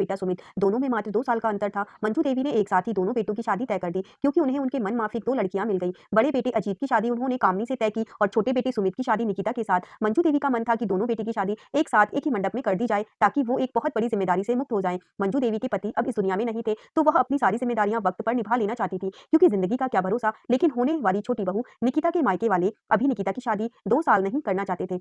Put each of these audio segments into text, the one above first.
बेटा सुमित, दोनों में मात्र 2 साल का अंतर था। मंजू देवी ने एक साथ ही दोनों बेटों की शादी तय कर दी क्योंकि उन्हें उनके मन माफिक 2 लड़कियां मिल गईं। बड़े बेटे अजीत की शादी उन्होंने कामनी से तय की और छोटे बेटे सुमित की शादी निकिता के साथ। मंजू देवी का मन था कि दोनों बेटे की शादी एक साथ एक ही मंडप में कर दी जाए ताकि वो एक बहुत बड़ी जिम्मेदारी से मुक्त हो जाएं। मंजू देवी के पति अब इस दुनिया में नहीं थे, तो वह अपनी सारी जिम्मेदारियां वक्त पर निभा लेना चाहती थी क्योंकि जिंदगी का क्या भरोसा। लेकिन होने वाली छोटी बहू निकिता के मायके वाले अभी निकिता की शादी 2 साल नहीं करना चाहते थे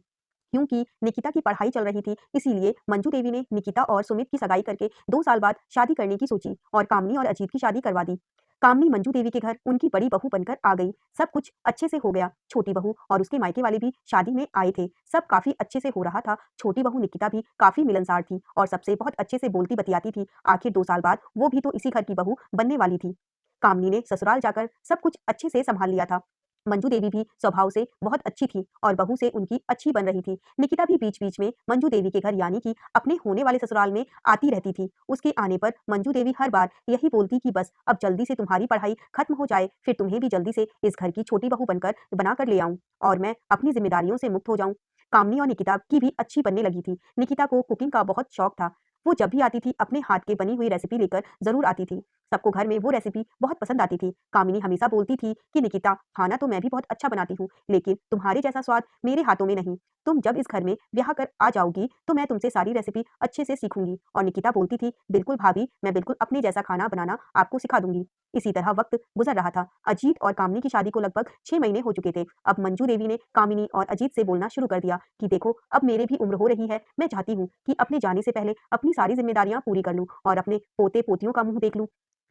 क्योंकि निकिता की पढ़ाई चल रही थी। इसीलिए मंजू देवी ने निकिता और सुमित की सगाई करके 2 साल बाद शादी करने की सोची और कामनी और अजीत की शादी करवा दी। कामनी मंजू देवी के घर उनकी बड़ी बहू बनकर आ गई। सब कुछ अच्छे से हो गया। छोटी बहू और उसके मायके वाले भी शादी में आए थे। सब काफी अच्छे से हो रहा था। छोटी बहू निकिता भी काफी मिलनसार थी और सबसे बहुत अच्छे से बोलती बतियाती थी। आखिर 2 साल बाद वो भी तो इसी घर की बहू बनने वाली थी। कामनी ने ससुराल जाकर सब कुछ अच्छे से संभाल लिया था। मंजू देवी भी स्वभाव से बहुत अच्छी थी और बहू से उनकी अच्छी बन रही थी। निकिता भी बीच-बीच में मंजू देवी के घर यानी कि अपने होने वाले ससुराल में आती रहती थी। उसके आने पर मंजू देवी हर बार यही बोलती कि बस अब जल्दी से तुम्हारी पढ़ाई खत्म हो जाए, फिर तुम्हें भी जल्दी से इस घर की छोटी बहू बनकर बनाकर ले आऊं और मैं अपनी जिम्मेदारियों से मुक्त हो जाऊं। कामनी और निकिता की भी अच्छी बनने लगी थी। निकिता को कुकिंग का बहुत शौक था। वो जब भी आती थी अपने हाथ के बनी हुई रेसिपी लेकर जरूर आती थी। सबको घर में वो रेसिपी बहुत पसंद आती थी। कामिनी हमेशा बोलती थी कि निकिता, खाना तो मैं भी बहुत अच्छा बनाती हूँ, लेकिन तुम्हारे जैसा स्वाद मेरे हाथों में नहीं। तुम जब इस घर में ब्याह कर आ जाओगी तो मैं तुमसे सारी रेसिपी अच्छे से सीखूंगी। और निकिता बोलती थी, बिल्कुल भाभी, मैं बिल्कुल अपने जैसा खाना बनाना आपको सिखा दूंगी। इसी तरह वक्त गुजर रहा था। अजीत और कामिनी की शादी को लगभग 6 महीने हो चुके थे। अब मंजू देवी ने कामिनी और अजीत से बोलना शुरू कर दिया कि देखो, अब मेरे भी उम्र हो रही है। मैं चाहती हूँ कि अपने जाने से पहले अपनी सारी जिम्मेदारियां पूरी कर लूं और अपने पोते पोतियों का मुंह देख लूं।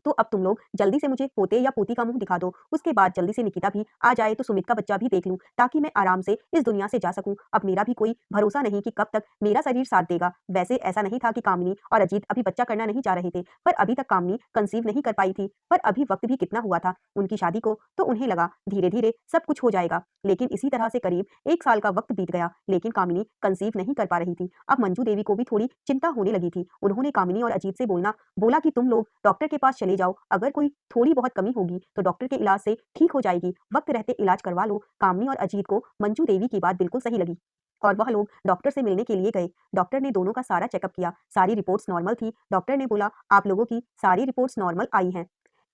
तो अब तुम लोग जल्दी से मुझे पोते या पोती का मुंह दिखा दो। उसके बाद जल्दी से निकिता भी आ जाए तो सुमित का बच्चा भी देख लूं ताकि मैं आराम से इस दुनिया से जा सकूं। अब मेरा भी कोई भरोसा नहीं कि कब तक मेरा शरीर साथ देगा। वैसे ऐसा नहीं था कि कामिनी और अजीत अभी बच्चा करना नहीं चाह रहे थे, पर अभी तक कामिनी कंसीव नहीं कर पाई थी। पर अभी वक्त भी कितना हुआ था उनकी शादी को, तो उन्हें लगा धीरे धीरे सब कुछ हो जाएगा। लेकिन इसी तरह से करीब 1 साल का वक्त बीत गया, लेकिन कामिनी कंसीव नहीं कर पा रही थी। अब मंजू देवी को भी थोड़ी चिंता होने लगी थी। उन्होंने कामिनी और अजीत से बोला कि तुम लोग डॉक्टर के पास चले जाओ। अगर कोई थोड़ी बहुत कमी होगी तो डॉक्टर के इलाज से ठीक हो जाएगी। वक्त रहते इलाज करवा लो। कामिनी और अजीत को मंजू देवी की बात बिल्कुल सही लगी और वह लोग डॉक्टर से मिलने के लिए गए। डॉक्टर ने दोनों का सारा चेकअप किया। सारी रिपोर्ट्स नॉर्मल थी। डॉक्टर ने बोला, आप लोगों की सारी रिपोर्ट्स नॉर्मल आई हैं।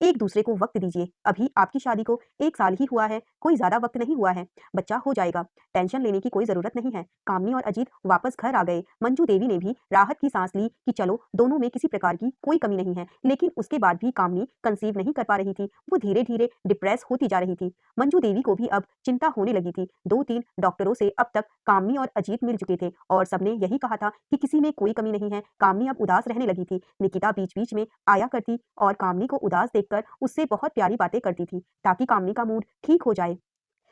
एक दूसरे को वक्त दीजिए। अभी आपकी शादी को 1 साल ही हुआ है, कोई ज्यादा वक्त नहीं हुआ है। बच्चा हो जाएगा। टेंशन लेने की कोई जरूरत नहीं है। कामिनी और अजीत वापस घर आ गए। मंजू देवी ने भी राहत की सांस ली कि चलो, दोनों में किसी प्रकार की कोई कमी नहीं है। लेकिन उसके बाद भी कामिनी कंसीव नहीं कर पा रही थी। वो धीरे धीरे डिप्रेस होती जा रही थी। मंजू देवी को भी अब चिंता होने लगी थी। 2-3 डॉक्टरों से अब तक कामिनी और अजीत मिल चुके थे और सबने यही कहा था कि किसी में कोई कमी नहीं है। कामिनी अब उदास रहने लगी थी। निकिता बीच बीच में आया करती और कामिनी को उदास देखकर उससे बहुत प्यारी बातें करती थी ताकि कामिनी का मूड ठीक हो जाए।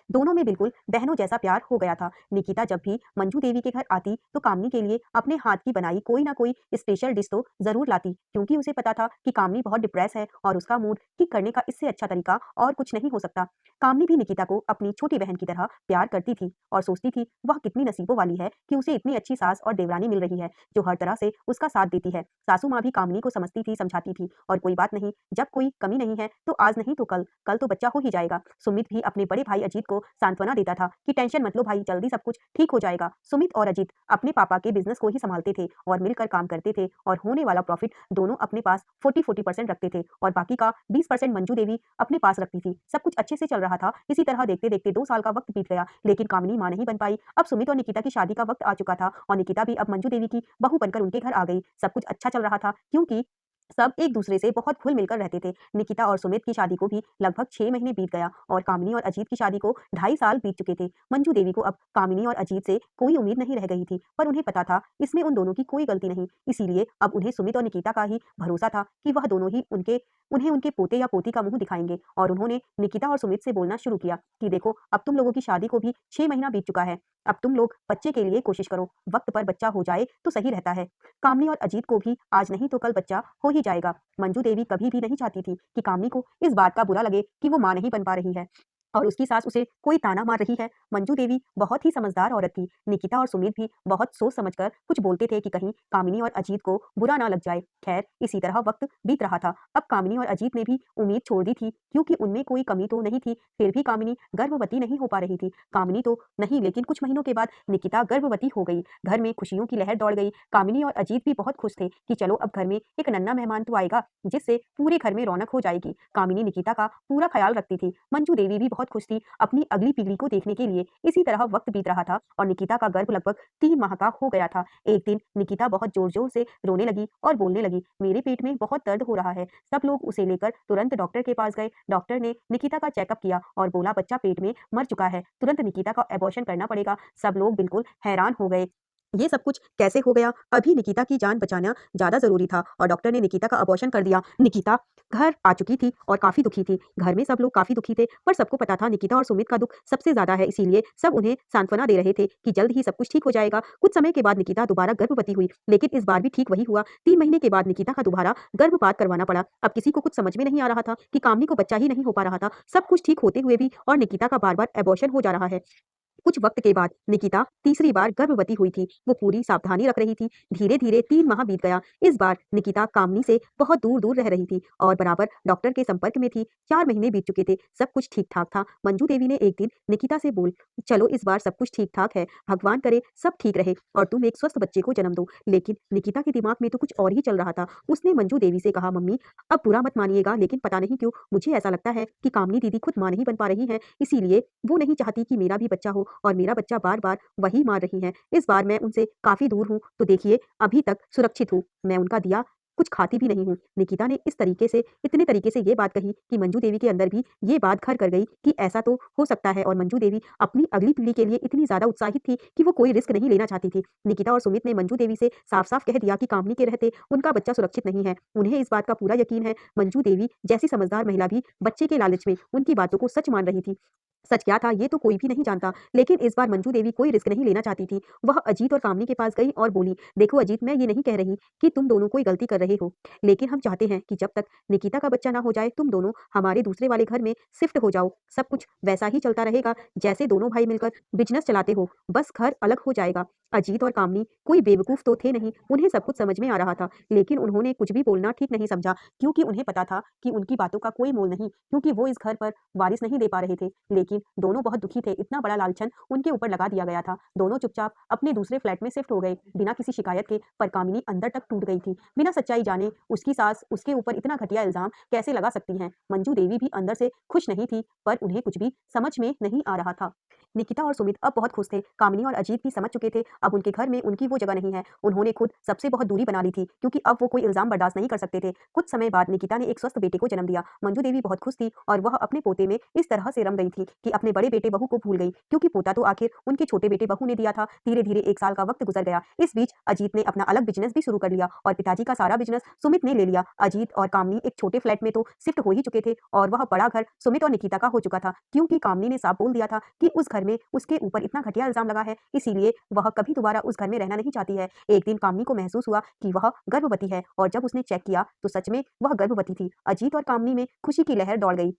दोनों में बिल्कुल बहनों जैसा प्यार हो गया था। निकिता जब भी मंजू देवी के घर आती तो कामिनी के लिए अपने हाथ की बनाई कोई ना कोई स्पेशल डिश तो जरूर लाती क्योंकि उसे पता था कि कामिनी बहुत डिप्रेस है और उसका मूड ठीक करने का इससे अच्छा तरीका और कुछ नहीं हो सकता। कामिनी भी निकिता को अपनी छोटी बहन की तरह प्यार करती थी और सोचती थी वह कितनी नसीबों वाली है कि उसे इतनी अच्छी सास और देवरानी मिल रही है जो हर तरह से उसका साथ देती है। सासू माँ भी कामिनी को समझती थी, समझाती थी और कोई बात नहीं, जब कोई कमी नहीं है तो आज नहीं तो कल, कल तो बच्चा हो ही जाएगा। सुमित भी अपने बड़े भाई अजीत को सांत्वना देता था कि टेंशन मत लो भाई, जल्दी सब कुछ ठीक हो जाएगा। सुमित और अजीत अपने पापा के बिजनेस को ही संभालते थे और मिलकर काम करते थे और होने वाला प्रॉफिट दोनों अपने पास 40-40% रखते थे और बाकी का 20% मंजू देवी अपने पास रखती थी। सब कुछ अच्छे से चल रहा था। इसी तरह देखते देखते 2 साल का वक्त बीत गया, लेकिन कामिनी मां नहीं बन पाई। अब सुमित और निकिता की शादी का वक्त आ चुका था और निकिता भी अब मंजू देवी की बहू बनकर उनके घर आ गई। सब कुछ अच्छा चल रहा था क्योंकि सब एक दूसरे से बहुत घुल मिलकर रहते थे। निकिता और सुमित की शादी को भी लगभग 6 महीने बीत गया और कामिनी और अजीत की शादी को 2.5 साल बीत चुके थे। मंजू देवी को अब कामिनी और अजीत से कोई उम्मीद नहीं रह गई थी, पर उन्हें पता था इसमें उन दोनों की कोई गलती नहीं। इसीलिए अब उन्हें सुमित और निकिता का ही भरोसा था कि वह दोनों ही उन्हें उनके पोते या पोती का मुंह दिखाएंगे और उन्होंने निकिता और सुमित से बोलना शुरू किया कि देखो, अब तुम लोगों की शादी को भी 6 महीना बीत चुका है। अब तुम लोग बच्चे के लिए कोशिश करो। वक्त पर बच्चा हो जाए तो सही रहता है। कामिनी और अजीत को भी आज नहीं तो कल बच्चा हो ही जाएगा। मंजू देवी कभी भी नहीं चाहती थी कि कामिनी को इस बात का बुरा लगे कि वो मां नहीं बन पा रही है। और उसकी सास उसे कोई ताना मार रही है। मंजू देवी बहुत ही समझदार औरत थी। निकिता और सुमित भी बहुत सोच समझकर कुछ बोलते थे कि कहीं कामिनी और अजीत को बुरा ना लग जाए। खैर इसी तरह वक्त बीत रहा था। अब कामिनी और अजीत ने भी उम्मीद छोड़ दी थी, क्योंकि उनमें कोई कमी तो नहीं थी। फिर भी कामिनी गर्भवती नहीं हो पा रही थी। कामिनी तो नहीं, लेकिन कुछ महीनों के बाद निकिता गर्भवती हो गई। घर में खुशियों की लहर दौड़ गई। कामिनी और अजीत भी बहुत खुश थे कि चलो अब घर में एक नन्हा मेहमान तो आएगा, जिससे पूरे घर में रौनक हो जाएगी। कामिनी निकिता का पूरा ख्याल रखती थी। मंजू देवी भी बहुत खुश थी अपनी अगली पीढ़ी को देखने के लिए। इसी तरह वक्त बीत रहा था और निकिता का गर्भ लगभग 3 माह का हो गया था। एक दिन निकिता बहुत जोर जोर से रोने लगी और बोलने लगी, मेरे पेट में बहुत दर्द हो रहा है। सब लोग उसे लेकर तुरंत डॉक्टर के पास गए। डॉक्टर ने निकिता का चेकअप किया और बोला बच्चा पेट में मर चुका है, तुरंत निकिता का एबॉर्शन करना पड़ेगा। सब लोग बिल्कुल हैरान हो गए। ये सब कुछ कैसे हो गया? अभी निकिता की जान बचाना ज़्यादा ज़रूरी था और डॉक्टर ने निकिता का अबॉर्शन कर दिया। निकिता घर आ चुकी थी और काफ़ी दुखी थी। घर में सब लोग काफ़ी दुखी थे, पर सबको पता था निकिता और सुमित का दुःख सबसे ज़्यादा है, इसीलिए सब उन्हें सांत्वना दे रहे थे कि जल्द ही सब कुछ ठीक हो जाएगा। कुछ समय के बाद निकिता दोबारा गर्भवती हुई, लेकिन इस बार भी ठीक वही हुआ। 3 महीने के बाद निकिता का दोबारा गर्भपात करवाना पड़ा। अब किसी को कुछ समझ में नहीं आ रहा था कि कामनी को बच्चा ही नहीं हो पा रहा था। सब कुछ ठीक होते हुए भी और निकिता का बार-बार एबॉर्शन हो जा रहा है। कुछ वक्त के बाद निकिता तीसरी बार गर्भवती हुई थी। वो पूरी सावधानी रख रही थी। धीरे-धीरे 3 माह बीत गया। इस बार निकिता कामनी से बहुत दूर-दूर रह रही थी और बराबर डॉक्टर के संपर्क में थी। 4 महीने बीत चुके थे। सब कुछ ठीक-ठाक था। मंजू देवी ने एक दिन निकिता से बोल, चलो इस बार सब कुछ ठीक-ठाक है। भगवान करे सब ठीक रहे और तुम एक स्वस्थ बच्चे को जन्म दो। लेकिन निकिता के दिमाग में तो कुछ और ही चल रहा था। उसने मंजू देवी से कहा, मम्मी अब बुरा मत मानिएगा, लेकिन पता नहीं क्यों मुझे ऐसा लगता है कि कामनी दीदी खुद मां नहीं बन पा रही हैं। इसीलिए वो नहीं चाहती कि मेरा भी बच्चा हो और मेरा बच्चा बार-बार वही मार रही हैं। इस बार मैं उनसे काफ़ी दूर हूँ, तो देखिए अभी तक सुरक्षित हूँ। मैं उनका दिया कुछ खाती भी नहीं हूँ। निकिता ने इस तरीके से, इतने तरीके से ये बात कही कि मंजू देवी के अंदर भी ये बात घर कर गई कि ऐसा तो हो सकता है, और मंजू देवी अपनी अगली पीढ़ी के लिए इतनी ज़्यादा उत्साहित थी कि वो कोई रिस्क नहीं लेना चाहती थी। निकिता और सुमित ने मंजू देवी से साफ-साफ कह दिया कि कामनी के रहते उनका बच्चा सुरक्षित नहीं है। उन्हें इस बात का पूरा यकीन है। मंजू देवी जैसी समझदार महिला भी बच्चे के लालच में उनकी बातों को सच मान रही थी। सच क्या था ये तो कोई भी नहीं जानता, लेकिन इस बार मंजू देवी कोई रिस्क नहीं लेना चाहती थी। वह अजीत और कामनी के पास गई और बोली, देखो अजीत, मैं ये नहीं कह रही कि तुम दोनों कोई गलती कर रहे हो, लेकिन हम चाहते हैं कि जब तक निकिता का बच्चा ना हो जाए तुम दोनों हमारे दूसरे वाले घर में शिफ्ट हो जाओ। सब कुछ वैसा ही चलता रहेगा जैसे दोनों भाई मिलकर बिजनेस चलाते हो, बस घर अलग हो जाएगा। अजीत और कामनी कोई बेवकूफ तो थे नहीं, उन्हें सब कुछ समझ में आ रहा था, लेकिन उन्होंने कुछ भी बोलना ठीक नहीं समझा, क्योंकि उन्हें पता था कि उनकी बातों का कोई मोल नहीं, क्योंकि वो इस घर पर वारिस नहीं दे पा रहे थे। लेकिन दोनों बहुत दुखी थे। इतना बड़ा लालछन उनके ऊपर लगा दिया गया था। दोनों चुपचाप अपने दूसरे फ्लैट में शिफ्ट हो गए बिना किसी शिकायत के। पर कामिनी अंदर तक टूट गई थी। बिना सच्चाई जाने उसकी सास उसके ऊपर इतना घटिया इल्जाम कैसे लगा सकती हैं? मंजू देवी भी अंदर से खुश नहीं थी, पर उन्हें कुछ भी समझ में नहीं आ रहा था। निकिता और सुमित अब बहुत खुश थे। कामिनी और अजीत भी समझ चुके थे अब उनके घर में उनकी वो जगह नहीं है। उन्होंने खुद सबसे बहुत दूरी बना ली थी, क्योंकि अब वो कोई इल्जाम बर्दाश्त नहीं कर सकते थे। कुछ समय बाद निकिता ने एक स्वस्थ बेटे को जन्म दिया। मंजू देवी बहुत खुश थी और वह अपने पोते में इस तरह से रम गई थी कि अपने बड़े बेटे बहू को भूल गई, क्योंकि पोता तो आखिर उनके छोटे बेटे बहू ने दिया था। धीरे-धीरे 1 साल का वक्त गुजर गया। इस बीच अजीत ने अपना अलग बिजनेस भी शुरू कर लिया और पिताजी का सारा बिजनेस सुमित ने ले लिया। अजीत और कामनी एक छोटे फ्लैट में तो शिफ्ट हो ही चुके थे और वह बड़ा घर सुमित और निकिता का हो चुका था, क्योंकि कामनी ने साफ बोल दिया था कि उस घर में उसके ऊपर इतना घटिया इल्जाम लगा है, इसीलिए वह कभी दोबारा उस घर में रहना नहीं चाहती है। एक दिन कामनी को महसूस हुआ कि वह गर्भवती है और जब उसने चेक किया तो सच में वह गर्भवती थी। अजीत और कामनी में खुशी की लहर दौड़ गई।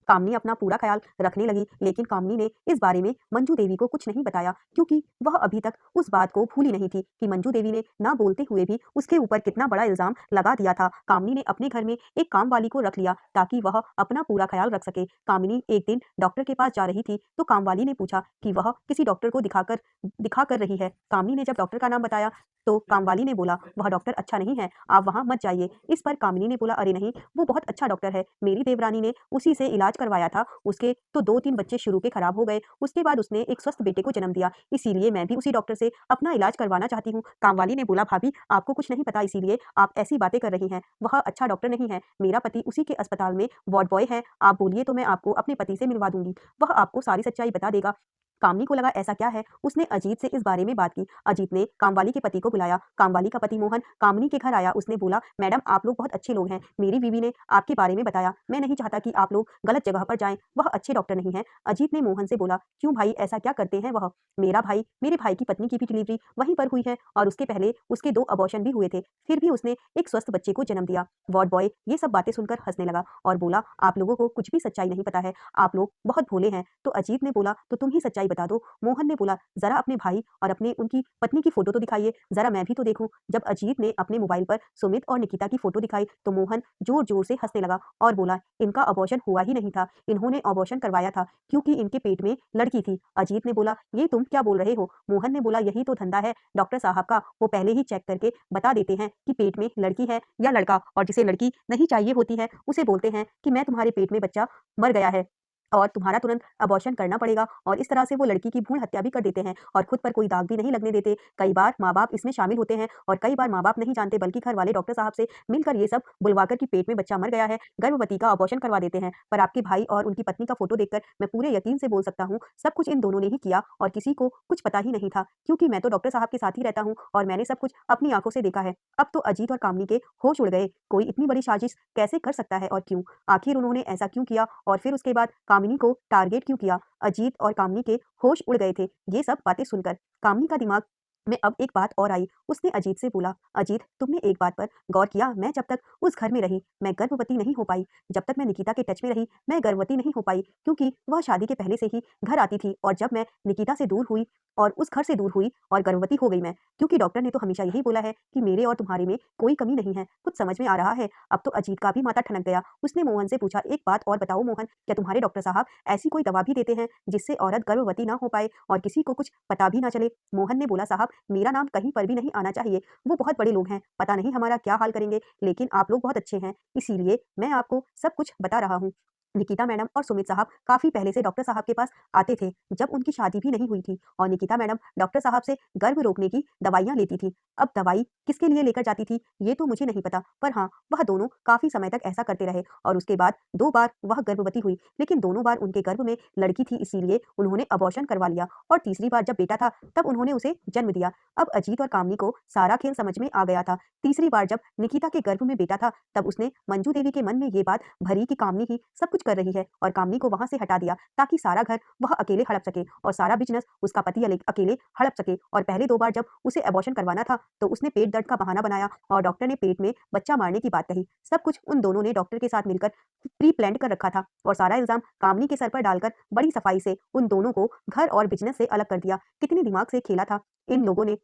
कामनी अपना पूरा ख्याल रखने लगी, लेकिन कामनी ने इस बारे में मंजू देवी को कुछ नहीं बताया, क्योंकि वह अभी तक उस बात को भूली नहीं थी कि मंजू देवी ने ना बोलते हुए भी उसके ऊपर कितना बड़ा इल्जाम लगा दिया था। कामनी ने अपने घर में एक काम वाली को रख लिया ताकि वह अपना पूरा ख्याल रख सके। कामिनी एक दिन डॉक्टर के पास जा रही थी तो काम वाली ने पूछा कि वह किसी डॉक्टर को दिखा कर रही है। कामनी ने जब डॉक्टर का नाम बताया तो काम वाली ने बोला, वह डॉक्टर अच्छा नहीं है, आप वहां मत जाइए। इस पर कामिनी ने बोला, अरे नहीं, वो बहुत अच्छा डॉक्टर है, मेरी देवरानी ने उसी से इलाज करवाया था, उसके तो 2-3 बच्चे शुरू के खराब हो गए, उसके बाद उसने एक स्वस्थ बेटे को जन्म दिया, इसीलिए मैं भी उसी डॉक्टर से अपना इलाज करवाना चाहती हूँ। कामवाली ने बोला, भाभी आपको कुछ नहीं पता, इसीलिए आप ऐसी बातें कर रही हैं, वह अच्छा डॉक्टर नहीं है, मेरा पति उसी के अस्पताल में वार्ड बॉय है, आप बोलिए तो मैं आपको अपने पति से मिलवा दूंगी, वह आपको सारी सच्चाई बता देगा। कामनी को लगा ऐसा क्या है, उसने अजीत से इस बारे में बात की। अजीत ने कामवाली के पति को बुलाया। कामवाली का पति मोहन कामनी के घर आया। उसने बोला, मैडम आप लोग बहुत अच्छे लोग हैं। मेरी बीवी ने आपके बारे में बताया। मैं नहीं चाहता कि आप लोग गलत जगह पर जाएं। वह अच्छे डॉक्टर नहीं हैं। अजीत ने मोहन से बोला, क्यों भाई ऐसा क्या करते हैं वह? मेरे भाई की पत्नी की भी डिलीवरी वहीं पर हुई है और उसके पहले उसके 2 अबॉर्शन भी हुए थे। फिर भी उसने एक स्वस्थ बच्चे को जन्म दिया। वार्ड बॉय ये सब बातें सुनकर हंसने लगा और बोला, आप लोगों को कुछ भी सच्चाई नहीं पता है। आप लोग बहुत भोले हैं। तो अजीत ने बोला, तो तुम ही सच्चाई बता दो। मोहन ने बोला, जरा अपने भाई और अपने उनकी पत्नी की फोटो तो दिखाइए, जरा मैं भी तो देखूं। जब अजीत ने अपने मोबाइल पर सुमित और निकिता की फोटो दिखाई तो मोहन जोर जोर से हंसने लगा और बोला, इनका अबॉर्शन हुआ ही नहीं था, इन्होंने अबॉर्शन करवाया था क्योंकि इनके पेट में लड़की थी। अजीत ने बोला, ये तुम क्या बोल रहे हो? मोहन ने बोला, यही तो धंधा है डॉक्टर साहब का, वो पहले ही चेक करके बता देते हैं कि पेट में लड़की है या लड़का, और जिसे लड़की नहीं चाहिए होती है उसे बोलते हैं कि मैं तुम्हारे पेट में बच्चा मर गया है और तुम्हारा तुरंत अबॉर्शन करना पड़ेगा, और इस तरह से वो लड़की की भ्रूण हत्या भी कर देते हैं और खुद पर कोई दाग भी नहीं लगने देते। कई बार माँ-बाप इसमें शामिल होते हैं और कई बार माँ-बाप नहीं जानते, बल्कि घर वाले डॉक्टर साहब से मिलकर ये सब बुलवाकर कि पेट में बच्चा मर गया है, गर्भवती का अबॉर्शन करवा देते हैं। पर आपके भाई और उनकी पत्नी का फोटो देखकर मैं पूरे यकीन से बोल सकता हूँ, सब कुछ इन दोनों ने ही किया और किसी को कुछ पता ही नहीं था, क्योंकि मैं तो डॉक्टर साहब के साथ ही रहता हूँ और मैंने सब कुछ अपनी आंखों से देखा है। अब तो अजीत और कामनी के होश उड़ गए। कोई इतनी बड़ी साजिश कैसे कर सकता है और क्यों? आखिर उन्होंने ऐसा क्यों किया और फिर उसके बाद कामिनी को टारगेट क्यों किया? अजीत और कामिनी के होश उड़ गए थे। ये सब बातें सुनकर कामिनी का दिमाग में अब एक बात और आई। उसने अजीत से बोला, अजीत तुमने एक बात पर गौर किया? मैं जब तक उस घर में रही मैं गर्भवती नहीं हो पाई। जब तक मैं निकिता के टच में रही मैं गर्भवती नहीं हो पाई, क्योंकि वह शादी के पहले से ही घर आती थी, और जब मैं निकिता से दूर हुई और उस घर से दूर हुई और गर्भवती हो गई मैं, क्योंकि डॉक्टर ने तो हमेशा यही बोला है कि मेरे और तुम्हारे में कोई कमी नहीं है। कुछ समझ में आ रहा है? अब तो अजीत का भी माथा ठनक गया। उसने मोहन से पूछा, एक बात और बताओ मोहन, क्या तुम्हारे डॉक्टर साहब ऐसी कोई दवा भी देते हैं जिससे औरत गर्भवती ना हो पाए और किसी को कुछ पता भी ना चले? मोहन ने बोला, साहब मेरा नाम कहीं पर भी नहीं आना चाहिए। वो बहुत बड़े लोग हैं, पता नहीं हमारा क्या हाल करेंगे, लेकिन आप लोग बहुत अच्छे हैं, इसीलिए मैं आपको सब कुछ बता रहा हूँ। निकिता मैडम और सुमित साहब काफी पहले से डॉक्टर साहब के पास आते थे, जब उनकी शादी भी नहीं हुई थी, और निकिता मैडम डॉक्टर साहब से गर्भ रोकने की दवाइयाँ लेती थी। अब दवाई किसके लिए लेकर जाती थी ये तो मुझे नहीं पता, पर हाँ वह दोनों काफी समय तक ऐसा करते रहे और उसके बाद 2 बार वह गर्भवती हुई, लेकिन दोनों बार उनके गर्भ में लड़की थी, इसीलिए उन्होंने अबॉर्शन करवा लिया, और तीसरी बार जब बेटा था तब उन्होंने उसे जन्म दिया। अब अजीत और कामनी को सारा खेल समझ में आ गया था। तीसरी बार जब निकिता के गर्भ में बेटा था तब उसने मंजू देवी के मन में ये बात भरी कि कामनी ही सब कुछ कर रही है, और कामनी को वहां से हटा दिया ताकि सारा घर वह अकेले हड़प सके और सारा बिजनेस उसका पति अकेले हड़प सके। और पहले 2 बार जब उसे अबॉर्शन करवाना था तो उसने पेट दर्द का बहाना बनाया और डॉक्टर ने पेट में बच्चा मारने की बात कही। सब कुछ उन दोनों ने डॉक्टर के साथ मिलकर प्री प्लान्ड कर रखा था और सारा इल्जाम कामनी के सर पर डालकर बड़ी सफाई से उन दोनों को घर और बिजनेस से अलग कर दिया। कितने दिमाग से खेला था इन लोगों ने,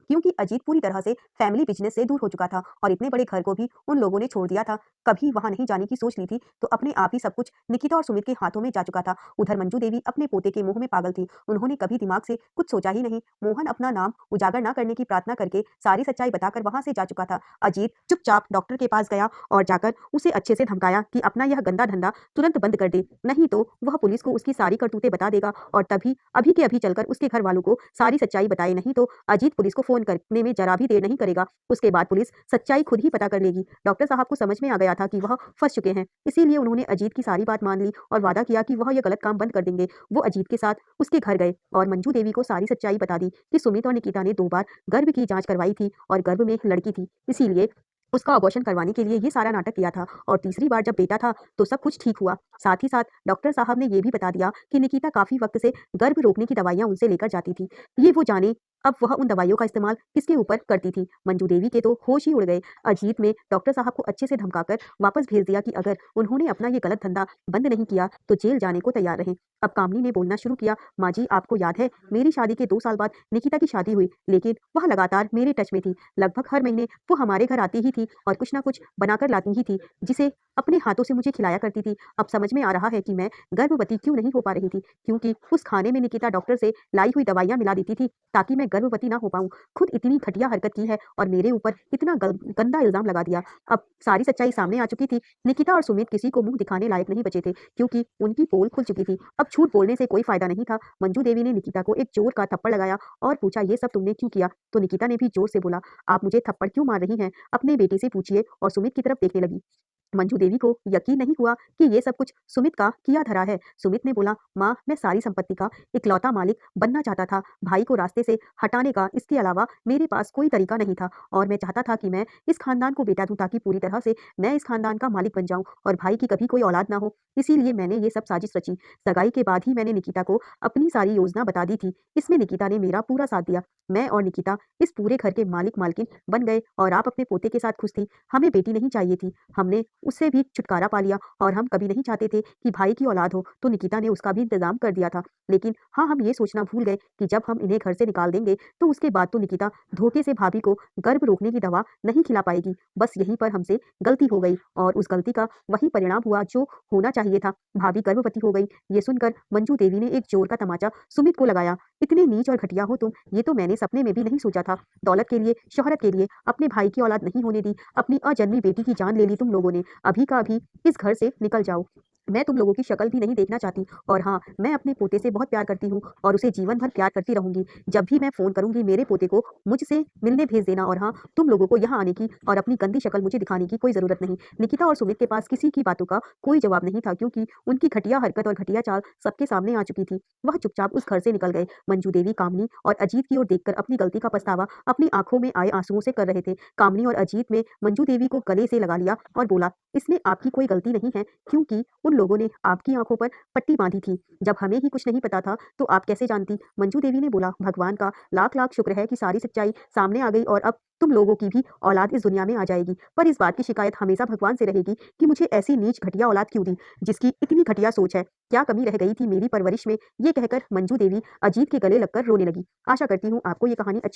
क्योंकि अजीत पूरी तरह से फैमिली बिजनेस से दूर हो चुका था और इतने बड़े घर को भी उन लोगों ने छोड़ दिया था। कभी वहां नहीं जाने की सोच ली थी तो अपने आप ही सब कुछ निकिता और सुमित के हाथों में जा चुका था। उधर मंजू देवी अपने पोते के मोह में पागल थी, उन्होंने कभी दिमाग से कुछ सोचा ही नहीं। मोहन अपना नाम उजागर न करने की प्रार्थना करके सारी सच्चाई बताकर वहां से जा चुका था। अजीत चुपचाप डॉक्टर के पास गया और जाकर उसे अच्छे से धमकाया कि अपना यह गंदा धंधा तुरंत बंद कर दे, नहीं तो वह पुलिस को उसकी सारी करतूतें बता देगा, और तभी अभी के अभी चलकर उसके घर वालों को सारी सच्चाई बताए, नहीं तो अजीत पुलिस को फोन करने में जरा भी देर नहीं करेगा। उसके बाद पुलिस सच्चाई खुद ही पता कर लेगी। डॉक्टर साहब को समझ में आ गया था कि वह फंस चुके हैं, इसीलिए उन्होंने अजीत की सारी बात मान ली और वादा किया कि वह यह गलत काम बंद कर देंगे। वो अजीत के साथ उसके घर गए और मंजू देवी को सारी सच्चाई बता दी कि सुमित और निकिता ने 2 बार गर्भ की जांच करवाई थी और गर्भ में लड़की थी, इसीलिए उसका अबॉर्शन करवाने के लिए ये सारा नाटक किया था, और तीसरी बार जब बेटा था तो सब कुछ ठीक हुआ। साथ ही साथ डॉक्टर साहब ने ये भी बता दिया कि निकिता काफी वक्त से गर्भ रोकने की दवाइयां उनसे लेकर जाती थी। ये वो जाने अब वह उन दवाइयों का इस्तेमाल किसके ऊपर करती थी। मंजू देवी के तो होश ही उड़ गए। अजीत ने डॉक्टर साहब को अच्छे से धमकाकर वापस भेज दिया कि अगर उन्होंने अपना ये गलत धंधा बंद नहीं किया तो जेल जाने को तैयार रहें। अब कामनी ने बोलना शुरू किया, माँ जी आपको याद है मेरी शादी के 2 साल बाद निकिता की शादी हुई, लेकिन वह लगातार मेरे टच में थी। लगभग हर महीने वो हमारे घर आती ही थी और कुछ ना कुछ बनाकर लाती ही थी, जिसे अपने हाथों से मुझे खिलाया करती थी। अब समझ में आ रहा है कि मैं गर्भवती क्यों नहीं हो पा रही थी, क्योंकि उस खाने में निकिता डॉक्टर से लाई हुई दवाइयां मिला देती थी ताकि मैं गर्भवती ना हो पाऊं। खुद इतनी घटिया हरकत की है और मेरे ऊपर इतना गंदा इल्जाम लगा दिया। अब सारी सच्चाई सामने आ चुकी थी। निकिता और सुमित किसी को मुंह दिखाने लायक नहीं बचे थे, क्योंकि उनकी पोल खुल चुकी थी। अब झूठ बोलने से कोई फायदा नहीं था। मंजू देवी ने निकिता को एक जोर का थप्पड़ लगाया और पूछा, ये सब तुमने क्यों किया? तो निकिता ने भी जोर से बोला, आप मुझे थप्पड़ क्यों मार रही हैं? अपने बेटे से पूछिए, और सुमित की तरफ देखने लगी। मंजू देवी को यकीन नहीं हुआ कि ये सब कुछ सुमित का किया धरा है। सुमित ने बोला, माँ, मैं सारी संपत्ति का इकलौता मालिक बनना चाहता था। भाई को रास्ते से हटाने का इसके अलावा मेरे पास कोई तरीका नहीं था और मैं चाहता था कि मैं इस खानदान को बेटा दूं ताकि पूरी तरह से मैं इस खानदान का मालिक बन जाऊं और भाई की कभी कोई औलाद ना हो। इसीलिए मैंने ये सब साजिश रची। सगाई के बाद ही मैंने निकिता को अपनी सारी योजना बता दी थी। इसमें निकिता ने मेरा पूरा साथ दिया। मैं और निकिता इस पूरे घर के मालिक मालकिन बन गए और आप अपने पोते के साथ खुश थी। हमें बेटी नहीं चाहिए थी। हमने उससे भी छुटकारा पा लिया और हम कभी नहीं चाहते थे कि भाई की औलाद हो, तो निकिता ने उसका भी इंतजाम कर दिया था। लेकिन हाँ, हम ये सोचना भूल गए कि जब हम इन्हें घर से निकाल देंगे तो उसके बाद तो निकिता धोखे से भाभी को गर्भ रोकने की दवा नहीं खिला पाएगी। बस यहीं पर हमसे गलती हो गई और उस गलती का वही परिणाम हुआ जो होना चाहिए था। भाभी गर्भवती हो गई। ये सुनकर मंजू देवी ने एक जोर का तमाचा सुमित को लगाया। इतने नीच और घटिया हो तुम, ये तो मैंने सपने में भी नहीं सोचा था। दौलत के लिए, शोहरत के लिए अपने भाई की औलाद नहीं होने दी। अपनी अजन्मी बेटी की जान ले ली तुम लोगों ने। अभी का अभी इस घर से निकल जाओ। मैं तुम लोगों की शक्ल भी नहीं देखना चाहती और हाँ, मैं अपने पोते से बहुत प्यार करती हूँ और उसे जीवन भर प्यार करती रहूंगी। जब भी मैं फ़ोन करूँगी मेरे पोते को मुझसे मिलने भेज देना और हाँ, तुम लोगों को यहाँ आने की और अपनी गंदी शक्ल मुझे दिखाने की कोई ज़रूरत नहीं। निकिता और सुमित के पास किसी की बातों का कोई जवाब नहीं था क्योंकि उनकी घटिया हरकत और घटिया चाल सबके सामने आ चुकी थी। वह चुपचाप उस घर से निकल गए। मंजू देवी कामनी और अजीत की ओर देखकर अपनी गलती का पछतावा अपनी आंखों में आए आंसुओं से कर रहे थे। कामनी और अजीत ने मंजू देवी को गले से लगा लिया और बोला, इसमें आपकी कोई गलती नहीं है क्योंकि उन लोगों ने आपकी आंखों पर पट्टी बांधी थी। जब हमें ही कुछ नहीं पता था तो आप कैसे जानती? मंजू देवी ने बोला, भगवान का लाख लाख शुक्र है कि सारी सच्चाई सामने आ गई और अब तुम लोगों की भी औलाद इस दुनिया में आ जाएगी। पर इस बात की शिकायत हमेशा भगवान से रहेगी कि मुझे ऐसी नीच घटिया औलाद क्यों दी जिसकी इतनी घटिया सोच है। क्या कमी रह गई थी मेरी परवरिश में? ये कहकर मंजू देवी अजीत के गले लगकर रोने लगी। आशा करती हूँ आपको ये कहानी अच्छी